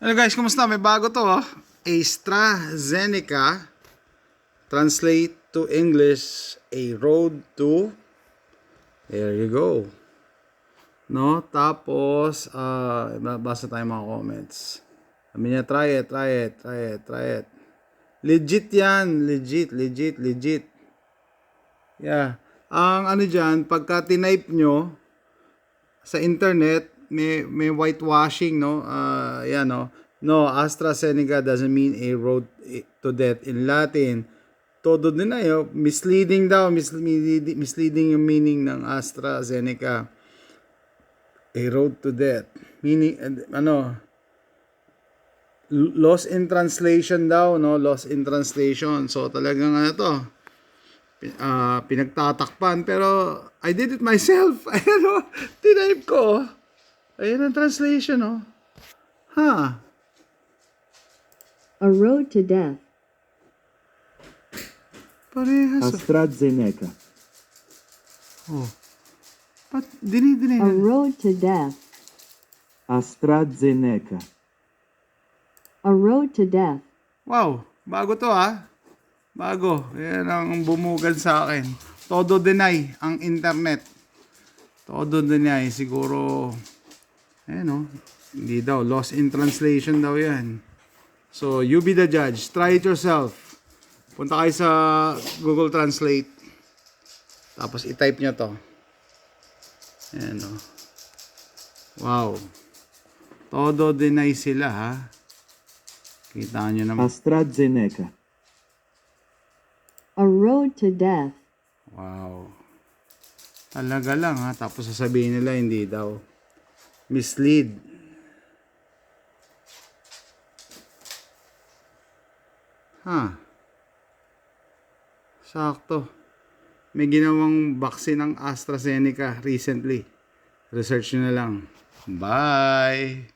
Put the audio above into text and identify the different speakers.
Speaker 1: Hello guys, kumusta? May bago to AstraZeneca. Translate to English, a road to... There you go. No? Tapos, basa tayo mga comments. Sabi niya, try it. Legit yan. Legit. Yeah. Ang ano dyan, pagka tinype nyo sa internet, may whitewashing, no? Yan, no? No, AstraZeneca doesn't mean a road to death in Latin. Todo din na yun. Misleading daw. Misleading yung meaning ng AstraZeneca. A road to death. Meaning, lost in translation daw, no? Lost in translation. So, talagang pinagtatakpan. Pero, I did it myself. Ayan, tinype ko. Ayan ang translation,
Speaker 2: A road to death.
Speaker 1: Parehas.
Speaker 3: AstraZeneca.
Speaker 1: Ba't dinay
Speaker 2: A road to death.
Speaker 3: AstraZeneca.
Speaker 2: A road to death.
Speaker 1: Wow, bago to Bago. Yan ang bumugad sa akin. Todo deny ang internet. Todo deny. Siguro, hindi daw. Lost in translation daw yan. So, you be the judge. Try it yourself. Punta kayo sa Google Translate. Tapos, i-type nyo to. Ayan, Wow. Todo deny sila, Kita nyo naman.
Speaker 3: AstraZeneca.
Speaker 2: A road to death.
Speaker 1: Wow. Talaga lang, Tapos sasabihin nila, hindi daw. Mislead. Sakto. May ginawang vaccine ng AstraZeneca recently. Research nyo na lang. Bye!